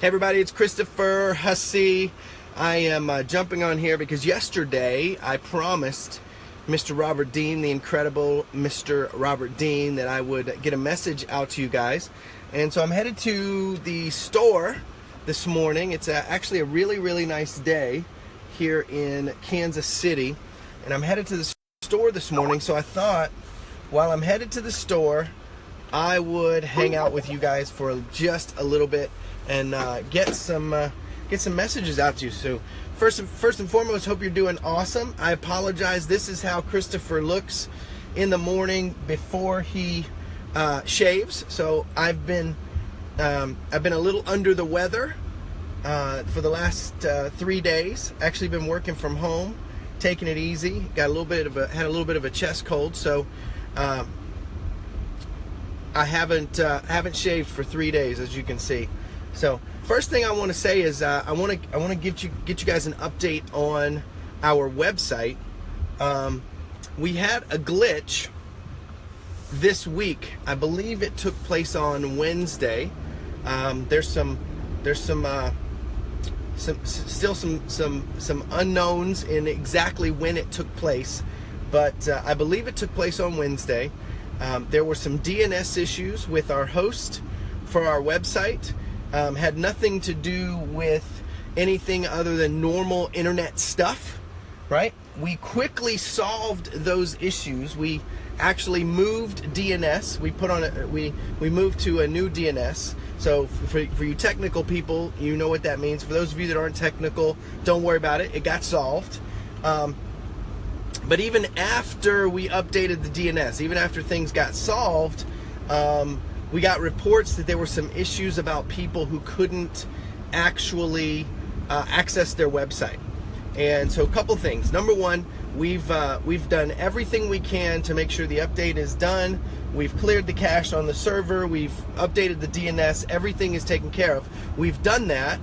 Hey everybody, it's Christopher Hussey. I am jumping on here because yesterday I promised Mr. Robert Dean, the incredible Mr. Robert Dean, that I would get a message out to you guys. And so I'm headed to the store this morning. It's actually a really nice day here in Kansas City. And I'm headed to the store this morning, so I thought while I'm headed to the store, I would hang out with you guys for just a little bit and get some messages out to you. So first and foremost, hope you're doing awesome. I apologize. This is how Christopher looks in the morning before he shaves. So I've been a little under the weather for the last 3 days. Actually been working from home, taking it easy. Had a little bit of a chest cold, so I haven't shaved for 3 days, as you can see. So first thing I want to say is I want to get you guys an update on our website. We had a glitch this week. I believe it took place on Wednesday. There's still some unknowns in exactly when it took place, but I believe it took place on Wednesday. There were some DNS issues with our host for our website. Had nothing to do with anything other than normal internet stuff, right? We quickly solved those issues. We actually moved DNS. We moved to a new DNS. So for you technical people, you know what that means. For those of you that aren't technical, don't worry about it. It got solved. But even after we updated the DNS, even after things got solved, we got reports that there were some issues about people who couldn't actually access their website. And so a couple things. Number one, we've done everything we can to make sure the update is done. We've cleared the cache on the server. We've updated the DNS. Everything is taken care of. We've done that.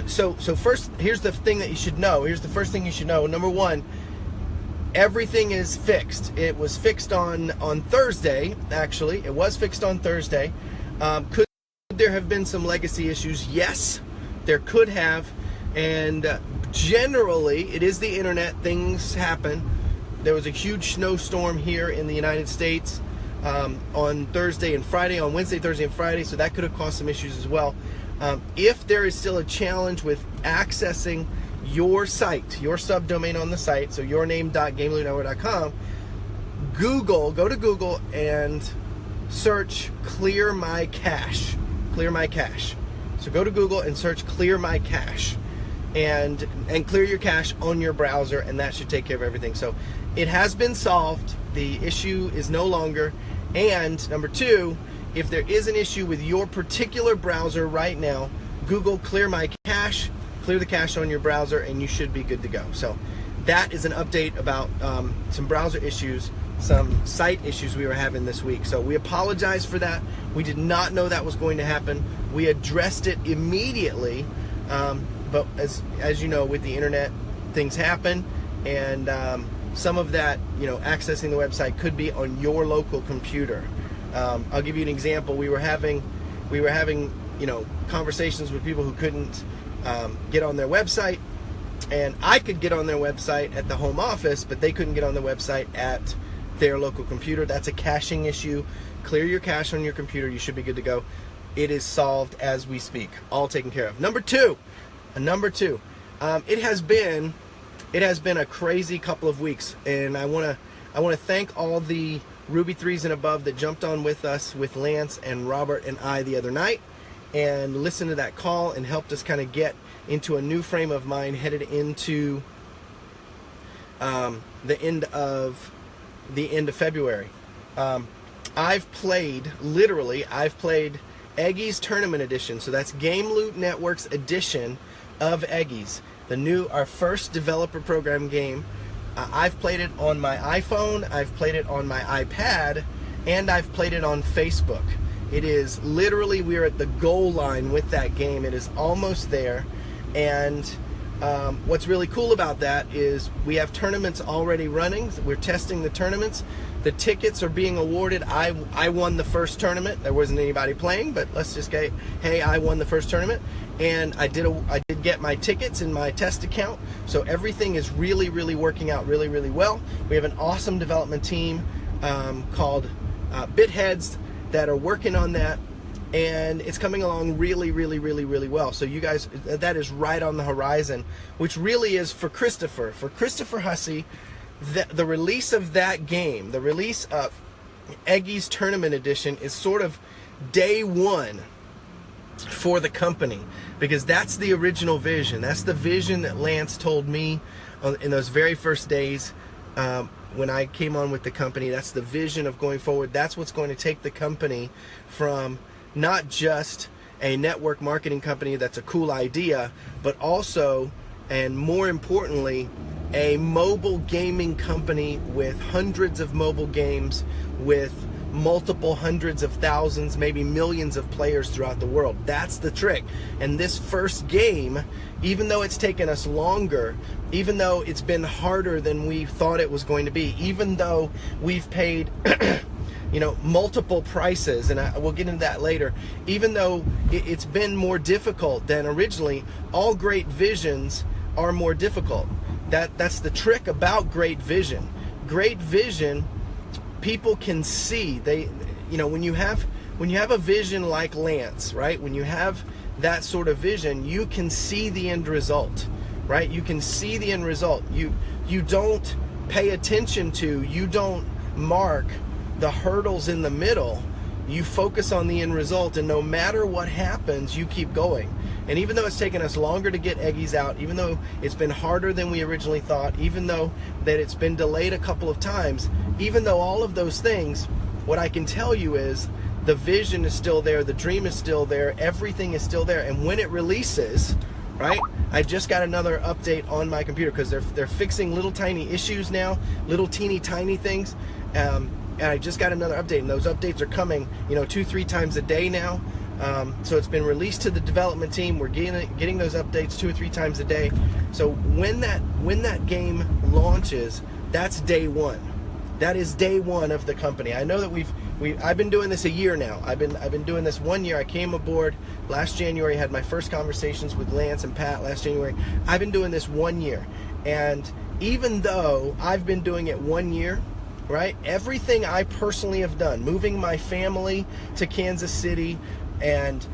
So first, here's the thing that you should know. Here's the first thing you should know. Number one, everything is fixed. It was fixed on Thursday, actually. It was fixed on Thursday. Could there have been some legacy issues? Yes, there could have. And generally, it is the internet. Things happen. There was a huge snowstorm here in the United States on Thursday and Friday, on Wednesday, Thursday, and Friday, so that could have caused some issues as well. If there is still a challenge with accessing your site, your subdomain on the site, so yourname.gamelootnetwork.com, go to Google and search clear my cache. Clear my cache. So go to Google and search clear my cache and clear your cache on your browser, and that should take care of everything. So it has been solved. The issue is no longer. And number two, if there is an issue with your particular browser right now, Google clear my cache, clear the cache on your browser, and you should be good to go. So that is an update about some browser issues, some site issues we were having this week. So we apologize for that. We did not know that was going to happen. We addressed it immediately, but as you know, with the internet, things happen, and some of that, accessing the website could be on your local computer. I'll give you an example. We were having conversations with people who couldn't get on their website, and I could get on their website at the home office, but they couldn't get on the website at their local computer. That's a caching issue. Clear your cache on your computer. You should be good to go. It is solved as we speak. All taken care of. Number two. It has been a crazy couple of weeks, and I want to thank all the Ruby 3s and above that jumped on with us, with Lance and Robert and I the other night, and listened to that call and helped us kind of get into a new frame of mind headed into the end of February. I've played Eggy's Tournament Edition, so that's Game Loot Network's edition of Eggy's, our first developer program game. I've played it on my iPhone, I've played it on my iPad, and I've played it on Facebook. It is literally, we're at the goal line with that game. It is almost there, and what's really cool about that is we have tournaments already running. We're testing the tournaments. The tickets are being awarded. I won the first tournament. There wasn't anybody playing, but let's just say, hey, I won the first tournament, and I did get my tickets in my test account. So everything is really, really working out really, really well. We have an awesome development team called Bitheads that are working on that, and it's coming along really, really, really, really well. So you guys, that is right on the horizon, which really is for Christopher Hussey. The release of that game, the release of Eggy's Tournament Edition, is sort of day one for the company, because that's the original vision. That's the vision that Lance told me in those very first days when I came on with the company. That's the vision of going forward. That's what's going to take the company from not just a network marketing company that's a cool idea, but also, and more importantly, a mobile gaming company with hundreds of mobile games, with multiple hundreds of thousands, maybe millions of players throughout the world. That's the trick. And this first game, even though it's taken us longer, even though it's been harder than we thought it was going to be, even though we've paid multiple prices, and we'll get into that later, even though it's been more difficult than originally, all great visions are more difficult. That's the trick about great vision. Great vision, people can see. When you have a vision like Lance, right? When you have that sort of vision, you can see the end result, right? You can see the end result. You don't pay attention to, you don't mark the hurdles in the middle. You focus on the end result, and no matter what happens, you keep going. And even though it's taken us longer to get Eggies out, even though it's been harder than we originally thought, even though that it's been delayed a couple of times, even though all of those things, what I can tell you is the vision is still there, the dream is still there, everything is still there. And when it releases, right, I just got another update on my computer, because they're fixing little tiny issues now, little teeny tiny things. And I just got another update, and those updates are coming 2-3 times a day now. So it's been released to the development team. We're getting those updates 2 or 3 times a day. So when that game launches, that's day one. That is day one of the company. I know that I've been doing this a year now. I've been doing this 1 year. I came aboard last January, had my first conversations with Lance and Pat last January. I've been doing this 1 year, and even though I've been doing it 1 year, right, everything I personally have done, moving my family to Kansas City, and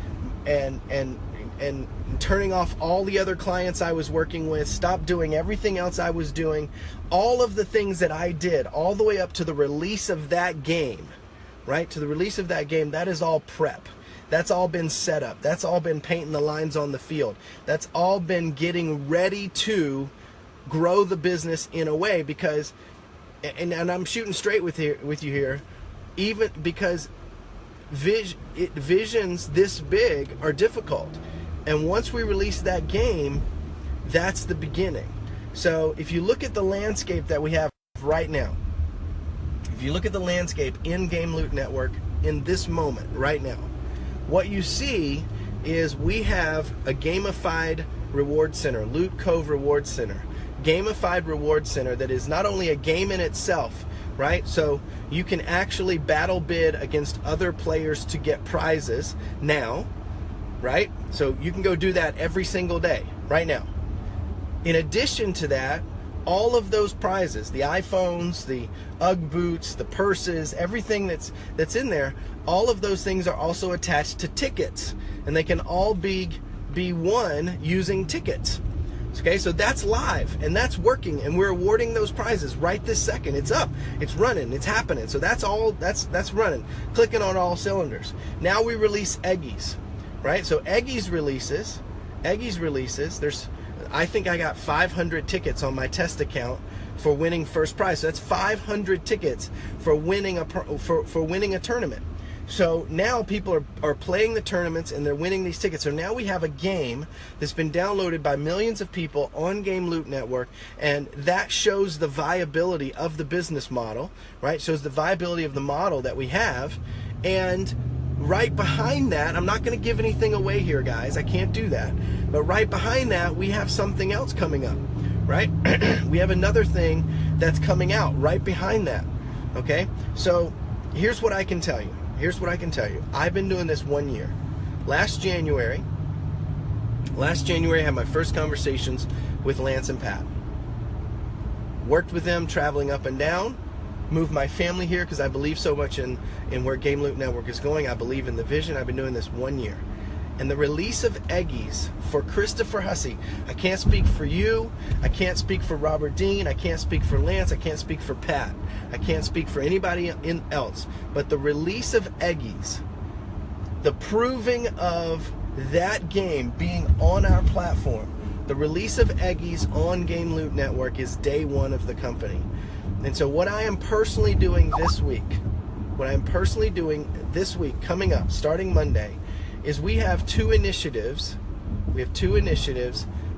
turning off all the other clients I was working with, stop doing everything else I was doing, all of the things that I did all the way up to the release of that game, right, to the release of that game, that is all prep. That's all been set up. That's all been painting the lines on the field. That's all been getting ready to grow the business in a way, because, and I'm shooting straight with you here, even because visions this big are difficult, and once we release that game, that's the beginning. So if you look at the landscape that we have right now, if you look at the landscape in Game Loot Network in this moment right now, what you see is we have a gamified reward center, Loot Cove Reward Center, gamified reward center that is not only a game in itself, right? So you can actually battle bid against other players to get prizes now, right? So you can go do that every single day right now. In addition to that, all of those prizes, the iPhones, the UGG boots, the purses, everything that's in there, all of those things are also attached to tickets, and they can all be won using tickets. Okay, so that's live, and that's working, and we're awarding those prizes right this second. It's up, it's running, it's happening. So that's running, clicking on all cylinders. Now we release Eggies, right? So Eggies releases. I think I got 500 tickets on my test account for winning first prize. So that's 500 tickets for winning a tournament. So now people are playing the tournaments, and they're winning these tickets. So now we have a game that's been downloaded by millions of people on Game Loot Network, and that shows the viability of the business model, right? Shows the viability of the model that we have. And right behind that, I'm not going to give anything away here, guys. I can't do that. But right behind that, we have something else coming up, right? We have another thing that's coming out right behind that. Okay? So here's what I can tell you. I've been doing this 1 year. Last January, I had my first conversations with Lance and Pat. Worked with them, traveling up and down. Moved my family here because I believe so much in where Game Loot Network is going. I believe in the vision. I've been doing this 1 year. And the release of Eggies for Christopher Hussey. I can't speak for you. I can't speak for Robert Dean. I can't speak for Lance. I can't speak for Pat. I can't speak for anybody else. But the release of Eggies, the proving of that game being on our platform, the release of Eggies on Game Loot Network is day one of the company. And so what I am personally doing this week, coming up, starting Monday, is we have two initiatives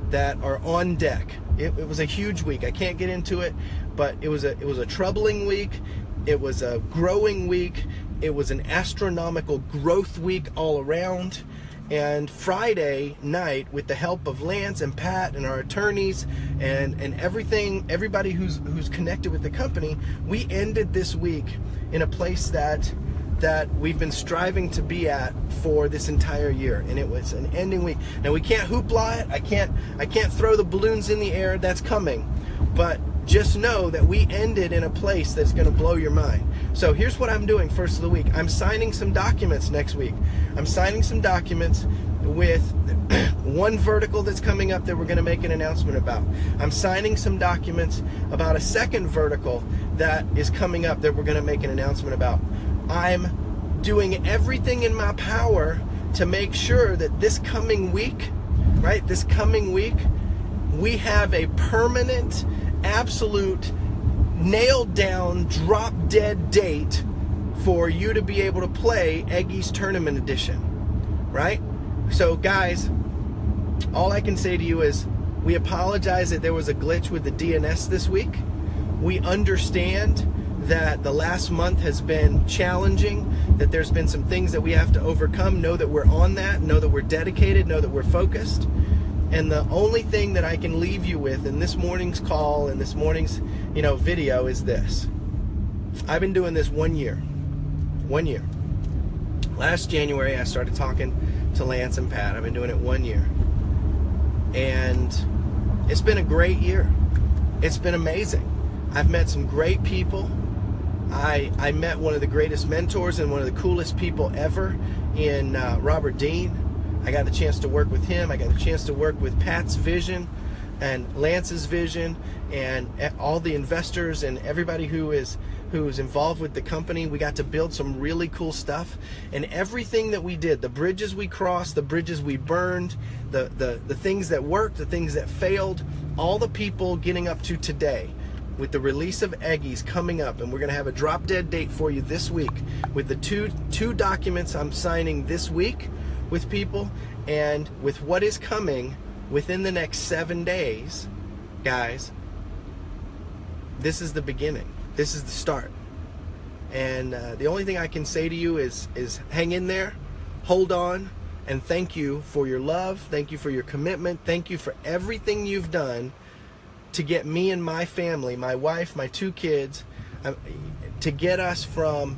that are on deck. It was a huge week. I can't get into it, but it was a troubling week. It was a growing week. It was an astronomical growth week all around. And Friday night, with the help of Lance and Pat and our attorneys and everybody who's connected with the company, we ended this week in a place that we've been striving to be at for this entire year, and it was an ending week. Now we can't hoopla it. I can't throw the balloons in the air. That's coming, but just know that we ended in a place that's going to blow your mind. So here's what I'm doing first of the week. I'm signing some documents next week. I'm signing some documents with one vertical that's coming up that we're going to make an announcement about. I'm signing some documents about a second vertical that is coming up that we're going to make an announcement about. I'm doing everything in my power to make sure that this coming week, we have a permanent, absolute, nailed down, drop dead date for you to be able to play Eggies Tournament Edition, right? So guys, all I can say to you is we apologize that there was a glitch with the DNS this week. We understand that the last month has been challenging, that there's been some things that we have to overcome. Know that we're on that, know that we're dedicated, know that we're focused. And the only thing that I can leave you with in this morning's call and this morning's, video is this. I've been doing this 1 year. 1 year. Last January, I started talking to Lance and Pat. I've been doing it 1 year. And it's been a great year. It's been amazing. I've met some great people. I met one of the greatest mentors and one of the coolest people ever in Robert Dean. I got the chance to work with him. I got the chance to work with Pat's vision and Lance's vision and all the investors and everybody who's involved with the company. We got to build some really cool stuff, and everything that we did, the bridges we crossed, the bridges we burned, the things that worked, the things that failed, all the people getting up to today with the release of Eggies coming up, and we're going to have a drop dead date for you this week with the two documents I'm signing this week with people, and with what is coming within the next 7 days. Guys, this is the beginning. This is the start. And the only thing I can say to you is hang in there, hold on, and thank you for your love. Thank you for your commitment. Thank you for everything you've done to get me and my family, my wife, my 2 kids, to get us from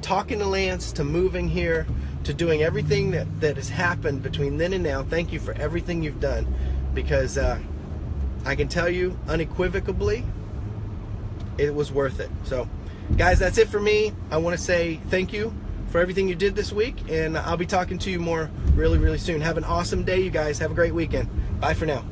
talking to Lance to moving here to doing everything that has happened between then and now. Thank you for everything you've done, because I can tell you unequivocally it was worth it. So guys, that's it for me. I want to say thank you for everything you did this week, and I'll be talking to you more really, really soon. Have an awesome day, you guys. Have a great weekend. Bye for now.